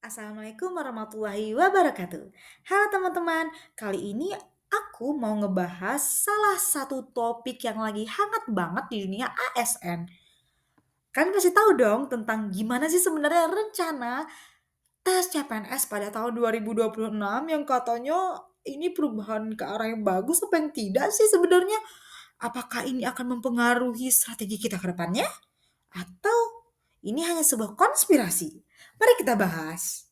Assalamualaikum warahmatullahi wabarakatuh. Halo teman-teman, kali ini aku mau ngebahas salah satu topik yang lagi hangat banget di dunia ASN. Kalian pasti tahu dong tentang gimana sih sebenarnya rencana tes CPNS pada tahun 2026 yang katanya ini perubahan ke arah yang bagus apa yang tidak sih sebenarnya? Apakah ini akan mempengaruhi strategi kita ke depannya? Atau ini hanya sebuah konspirasi? Mari kita bahas.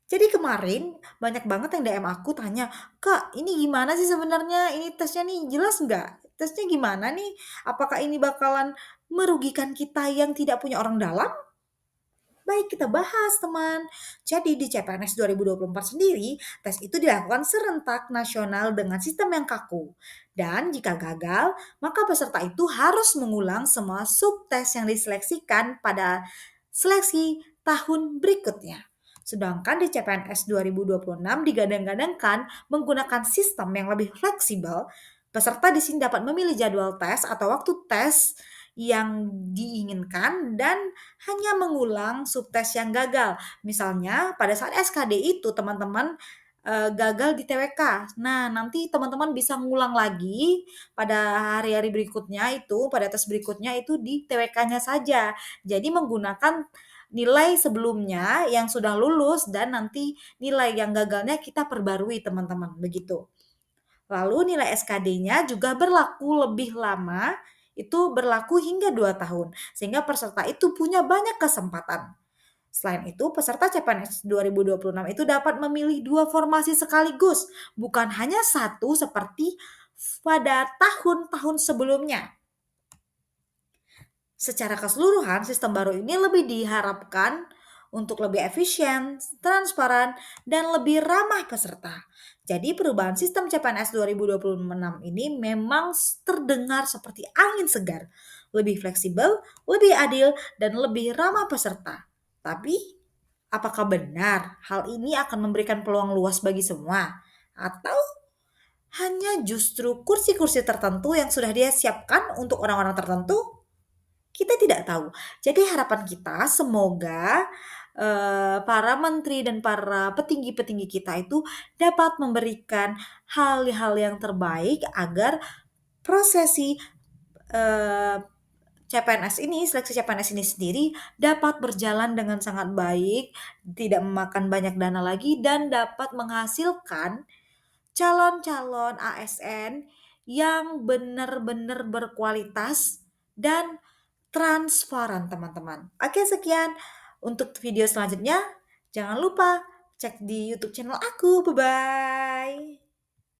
Jadi kemarin banyak banget yang DM aku tanya, "Kak, ini gimana sih sebenarnya? Ini tesnya nih jelas nggak? Tesnya gimana nih? Apakah ini bakalan merugikan kita yang tidak punya orang dalam?" Baik, kita bahas teman. Jadi di CPNS 2024 sendiri, tes itu dilakukan serentak nasional dengan sistem yang kaku. Dan jika gagal, maka peserta itu harus mengulang semua subtes yang diseleksikan pada seleksi tahun berikutnya. Sedangkan di CPNS 2026 digadang-gadangkan menggunakan sistem yang lebih fleksibel, peserta di sini dapat memilih jadwal tes atau waktu tes yang diinginkan dan hanya mengulang subtes yang gagal. Misalnya pada saat SKD itu teman-teman, gagal di TWK. Nah, nanti teman-teman bisa ngulang lagi pada hari-hari berikutnya itu, pada tes berikutnya itu di TWK-nya saja. Jadi menggunakan nilai sebelumnya yang sudah lulus dan nanti nilai yang gagalnya kita perbarui teman-teman, begitu. Lalu nilai SKD-nya juga berlaku lebih lama, itu berlaku hingga 2 tahun, sehingga peserta itu punya banyak kesempatan. Selain itu, peserta CPNS 2026 itu dapat memilih 2 formasi sekaligus, bukan hanya satu seperti pada tahun-tahun sebelumnya. Secara keseluruhan, sistem baru ini lebih diharapkan untuk lebih efisien, transparan, dan lebih ramah peserta. Jadi perubahan sistem CPNS 2026 ini memang terdengar seperti angin segar, lebih fleksibel, lebih adil, dan lebih ramah peserta. Tapi, apakah benar hal ini akan memberikan peluang luas bagi semua? Atau hanya justru kursi-kursi tertentu yang sudah dia siapkan untuk orang-orang tertentu? Kita tidak tahu. Jadi harapan kita semoga, para menteri dan para petinggi-petinggi kita itu dapat memberikan hal-hal yang terbaik agar prosesi, eee, CPNS ini, seleksi CPNS ini sendiri dapat berjalan dengan sangat baik, tidak memakan banyak dana lagi dan dapat menghasilkan calon-calon ASN yang benar-benar berkualitas dan transparan teman-teman. Oke sekian untuk video selanjutnya. Jangan lupa cek di YouTube channel aku. Bye-bye.